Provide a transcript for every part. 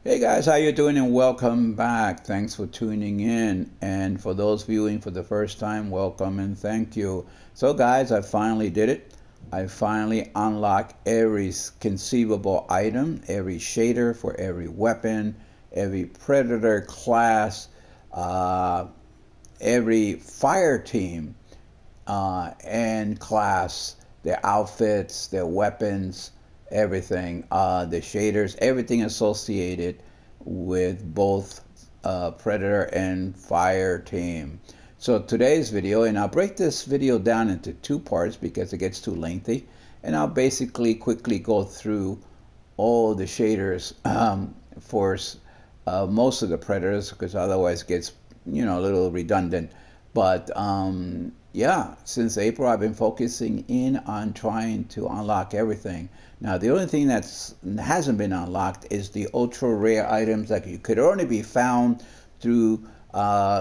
Hey guys, how you doing and welcome back. Thanks for tuning in. And for those viewing for the first time, welcome and thank you. So guys, I finally did it. I finally unlocked every conceivable item, every shader for every weapon, every predator class, every fire team and class, their outfits, their weapons, everything, the shaders, everything associated with both Predator and Fire Team. So today's video, and I'll break this video down into two parts because it gets too lengthy, and I'll basically quickly go through all the shaders for most of the Predators, because otherwise it gets a little redundant. But yeah, since April, I've been focusing in on trying to unlock everything. Now, the only thing that hasn't been unlocked is the ultra rare items that could only be found through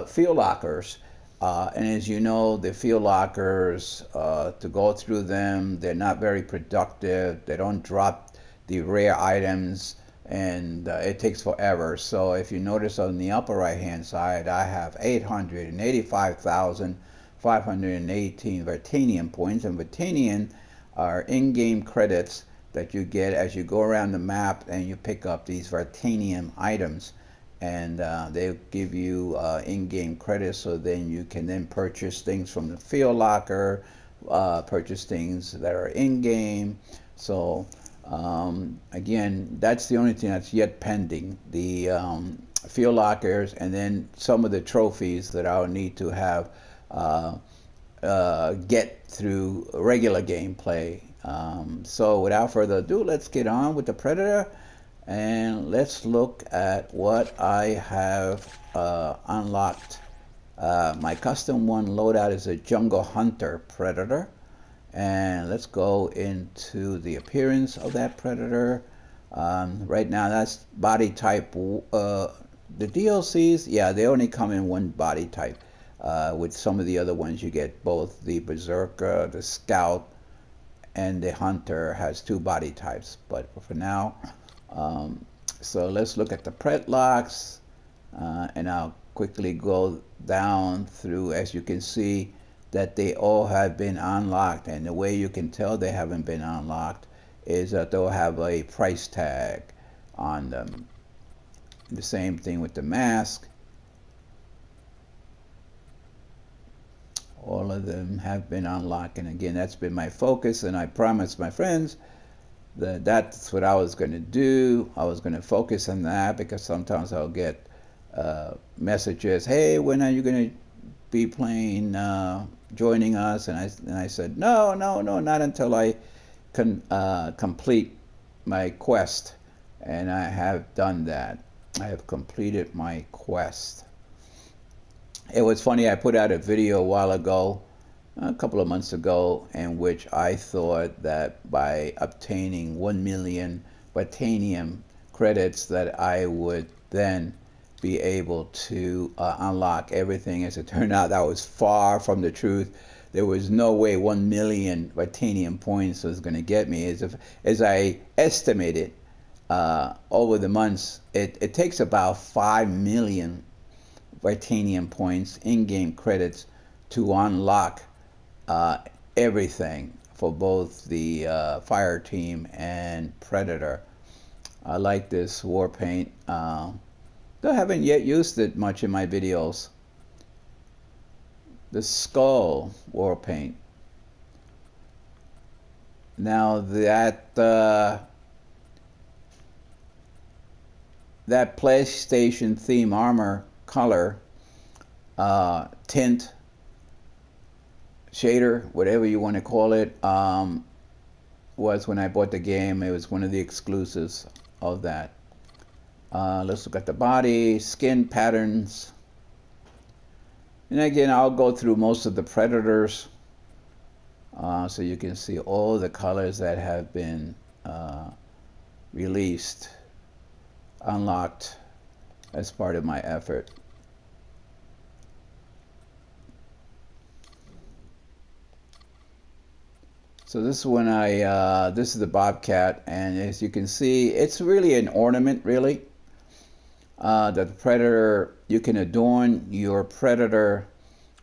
field lockers. And as you know, the field lockers, to go through them, they're not very productive. They don't drop the rare items, and it takes forever. So if you notice on the upper right hand side, I have 885,518 Vartanium points, and Vartanium are in-game credits that you get as you go around the map and you pick up these Vartanium items, and they give you in-game credits, so then you can then purchase things from the field locker, purchase things that are in-game. So again, that's the only thing that's yet pending, the field lockers, and then some of the trophies that I'll need to have get through regular gameplay. So without further ado, let's get on with the Predator, and let's look at what I have unlocked. My custom one loadout is a Jungle Hunter Predator. And let's go into the appearance of that Predator. Right now, that's body type. The DLCs, yeah, they only come in one body type. With some of the other ones, you get both the Berserker, the Scout, and the Hunter has two body types. But for now, so let's look at the Pret locks, and I'll quickly go down through. As you can see, that they all have been unlocked, and the way you can tell they haven't been unlocked is that they'll have a price tag on them. The same thing with the mask. All of them have been unlocked, and again, that's been my focus, and I promised my friends that that's what I was going to do. I was going to focus on that, because sometimes I'll get messages, hey, when are you going to be playing, joining us? And I said, no, not until I complete my quest. And I have done that. I have completed my quest. It was funny, I put out a video a while ago, a couple of months ago, in which I thought that by obtaining 1 million Vartanium credits that I would then be able to unlock everything. As it turned out, that was far from the truth. There was no way 1 million Vartanium points was going to get me. As I estimated over the months, it takes about 5 million Vartanium points, in-game credits, to unlock everything for both the Fire Team and Predator. I like this war paint. Though I haven't yet used it much in my videos. The Skull war paint. Now that PlayStation theme armor color, tint, shader, whatever you want to call it, was when I bought the game. It was one of the exclusives of that. Let's look at the body, skin patterns. And again, I'll go through most of the Predators, so you can see all the colors that have been released, unlocked as part of my effort. So this is when this is the Bobcat, and as you can see, it's really an ornament, really. that the predator, you can adorn your predator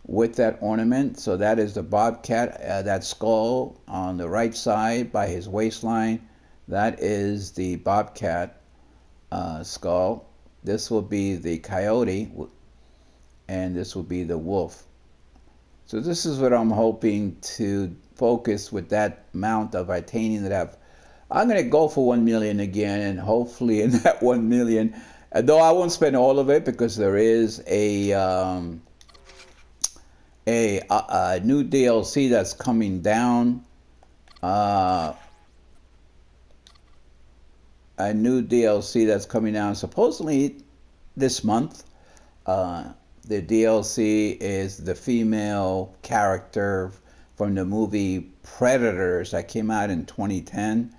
with that ornament. So that is the bobcat, that skull on the right side by his waistline. That is the bobcat skull. This will be the coyote, and this will be the wolf. So this is what I'm hoping to focus with that amount of titanium that I'm going to go for 1 million again, and hopefully in that 1 million, though I won't spend all of it because there is a new DLC that's coming down. A new DLC that's coming down supposedly this month. The DLC is the female character from the movie Predators that came out in 2010.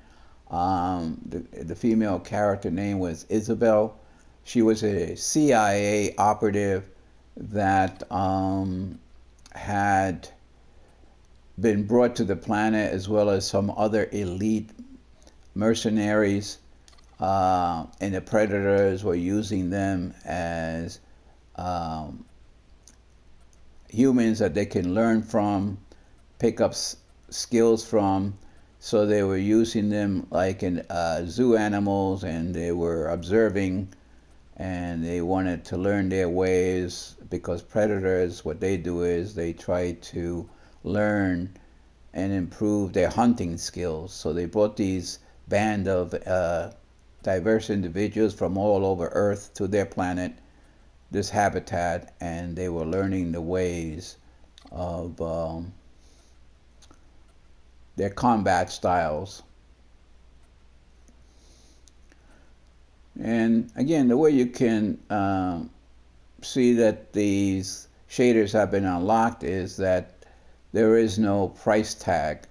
The female character name was Isabel. She was a CIA operative that had been brought to the planet, as well as some other elite mercenaries, and the Predators were using them as humans that they can learn from, pick up skills from. So they were using them like in zoo animals, and they were observing, and they wanted to learn their ways, because predators, what they do is they try to learn and improve their hunting skills. So they brought these band of diverse individuals from all over Earth to their planet, this habitat, and they were learning the ways of their combat styles. And again, the way you can see that these shaders have been unlocked is that there is no price tag.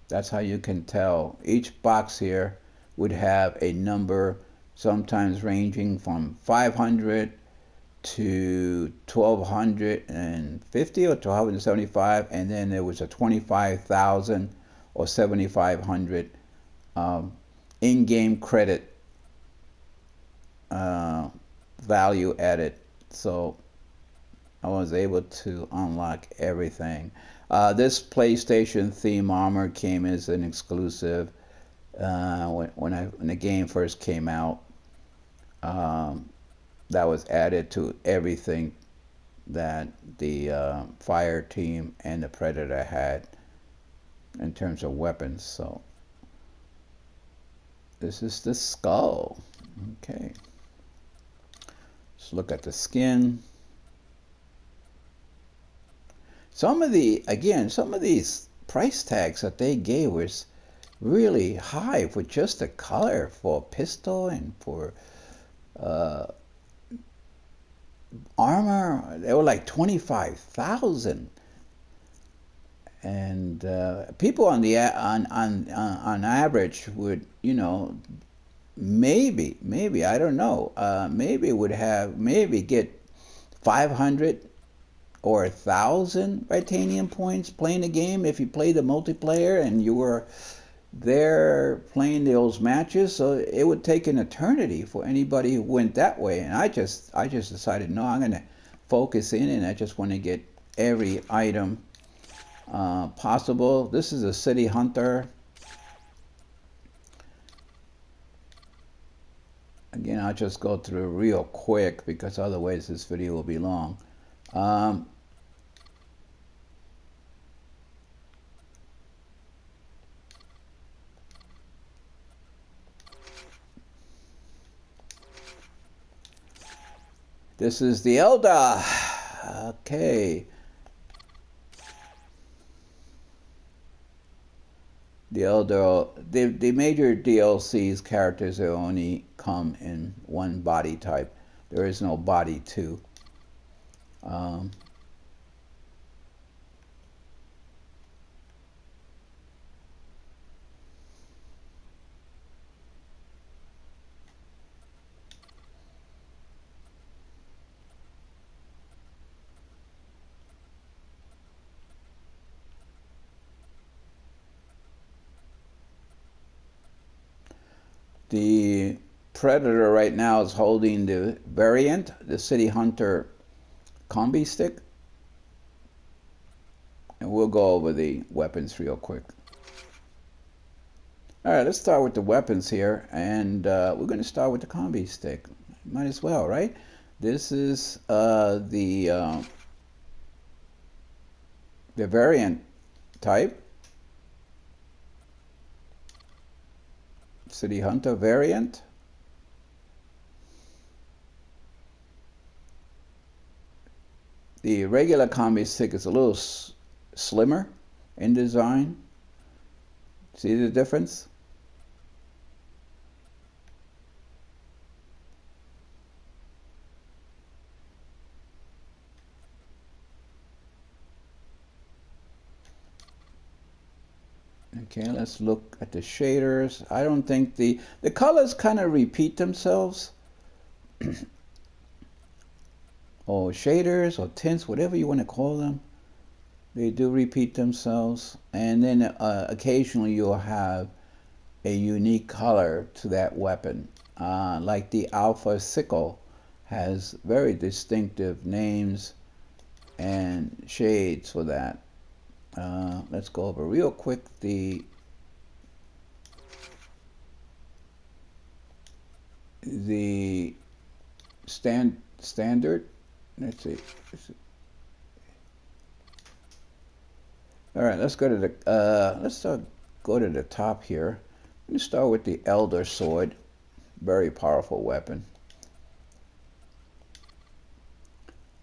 That's how you can tell. Each box here would have a number, sometimes ranging from 500 to 1250 or 1275, and then there was a 25,000 or 7,500 in-game credit value added. So I was able to unlock everything. This PlayStation theme armor came as an exclusive when the game first came out. That was added to everything that the Fireteam and the Predator had in terms of weapons. So this is the skull. Okay. Let's look at the skin. Some of these price tags that they gave was really high for just the color, for a pistol and for armor. They were like 25,000, and people on average would, maybe I don't know, maybe get 500 or 1,000 titanium points playing the game if you play the multiplayer and you were there playing those matches. So it would take an eternity for anybody who went that way. And I just decided, no, I'm going to focus in, and I just want to get every item possible. This is a City Hunter. Again, I'll just go through real quick because otherwise this video will be long. This is the Elder. Okay. The Elder, the major DLC's characters only come in one body type. There is no body 2. The Predator right now is holding the variant, the City Hunter combi stick. And we'll go over the weapons real quick. Alright, let's start with the weapons here. And we're going to start with the combi stick. Might as well, right? This is the variant type. City Hunter variant. The regular combi stick is a little slimmer in design. See the difference? Okay, let's look at the shaders. I don't think the colors kind of repeat themselves. Or shaders or tints, whatever you want to call them. They do repeat themselves. And then occasionally you'll have a unique color to that weapon. Like the Alpha Sickle has very distinctive names and shades for that. Let's go over real quick the standard. Let's see. All right, let's go to the go to the top here. Let's start with the Elder Sword, very powerful weapon.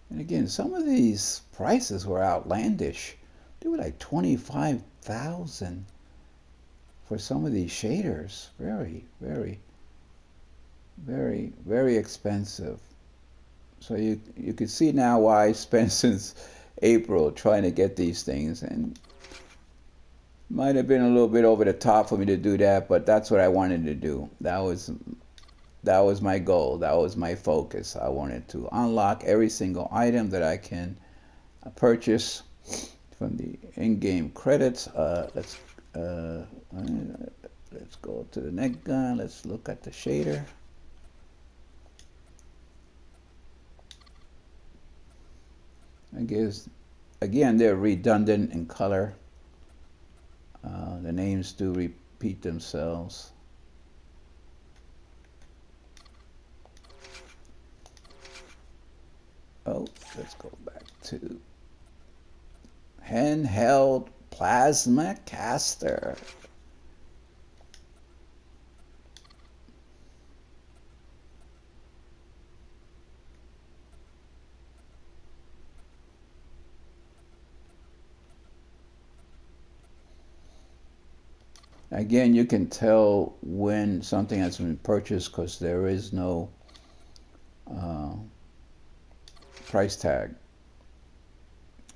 And again, some of these prices were outlandish. They were like 25,000 for some of these shaders. Very, very, very, very expensive. So you can see now why I spent since April trying to get these things, and might have been a little bit over the top for me to do that, but that's what I wanted to do. That was my goal. That was my focus. I wanted to unlock every single item that I can purchase from the in-game credits. Let's go to the next gun. Let's look at the shader. I guess again they're redundant in color. The names do repeat themselves. Oh, let's go back to handheld plasma caster. Again, you can tell when something has been purchased because there is no price tag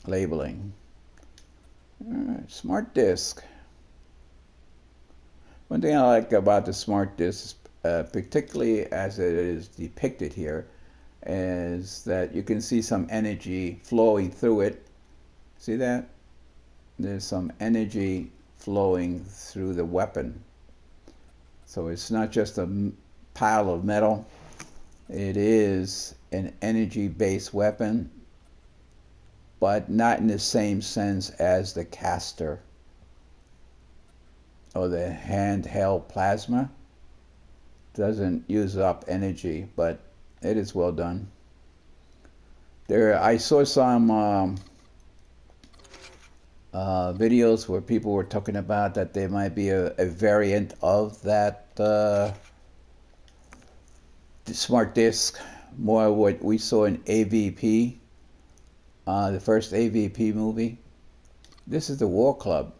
labeling. Alright, smart disk. One thing I like about the smart disk, particularly as it is depicted here, is that you can see some energy flowing through it. See that? There's some energy flowing through the weapon. So it's not just a pile of metal. It is an energy-based weapon, but not in the same sense as the caster or the handheld plasma. Doesn't use up energy, but it is well done. I saw some videos where people were talking about that there might be a variant of that smart disk, more what we saw in AVP, the first AVP movie. This is the War Club.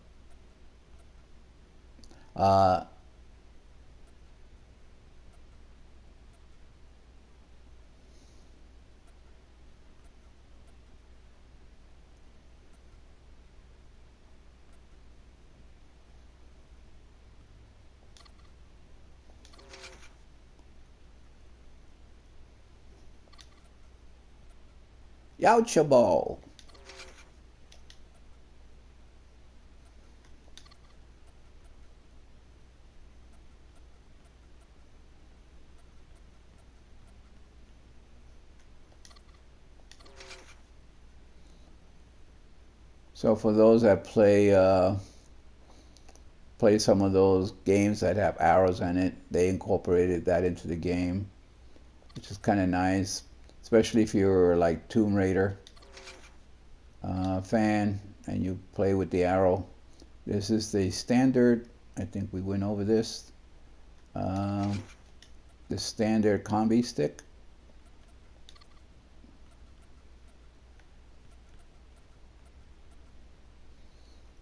Yautja Ball. So for those that play some of those games that have arrows in it, they incorporated that into the game, which is kind of nice, especially if you're like Tomb Raider fan and you play with the arrow. This is the standard. I think we went over this. The standard combi stick.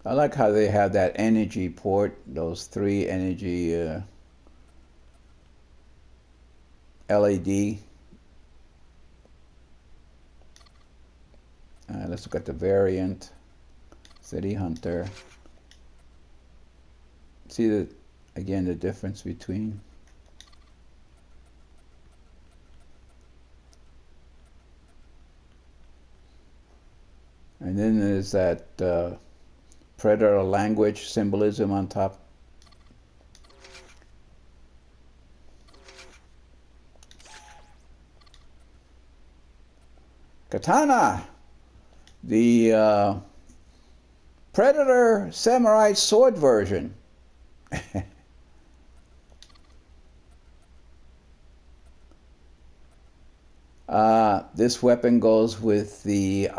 I like how they have that energy port, those 3 energy LED. Let's look at the variant. City Hunter. See again the difference between. And then there's that Predator language symbolism on top. Katana, the Predator Samurai Sword version. This weapon goes with the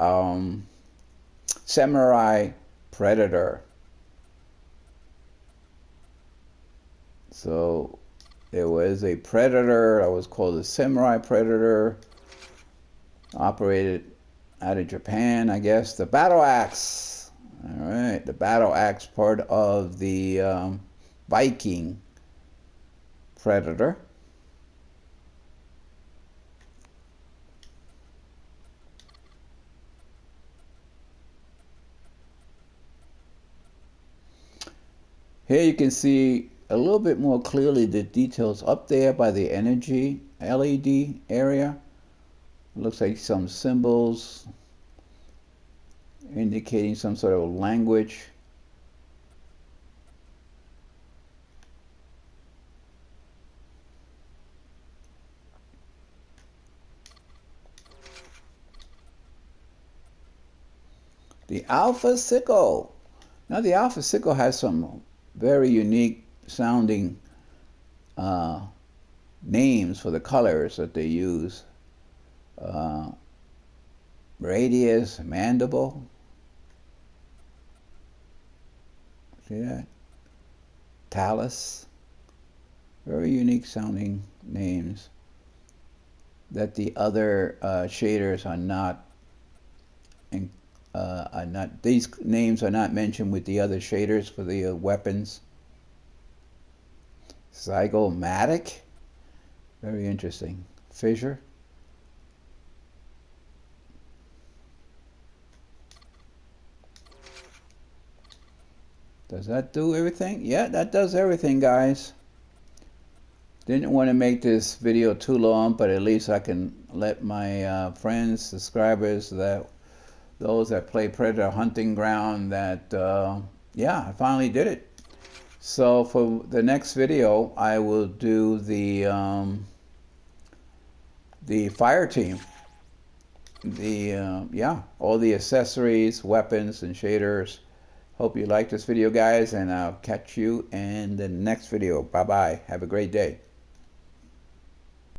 Samurai Predator. So there was a Predator that was called the Samurai Predator, operated out of Japan, I guess. The battle axe. All right, the battle axe, part of the Viking Predator. Here you can see a little bit more clearly the details up there by the energy LED area. It looks like some symbols indicating some sort of language. The Alpha Sickle. Now the Alpha Sickle has some very unique sounding names for the colors that they use. Radius, mandible. See that? Talus. Very unique sounding names that the other shaders are not. These names are not mentioned with the other shaders for the weapons. Zygomatic. Very interesting. Fissure. Does that do everything? Yeah, that does everything, guys. Didn't want to make this video too long, but at least I can let my friends, subscribers, those that play Predator Hunting Ground, that yeah, I finally did it. So for the next video, I will do the Fireteam. Yeah, all the accessories, weapons, and shaders. Hope you like this video, guys, and I'll catch you in the next video. Bye-bye. Have a great day.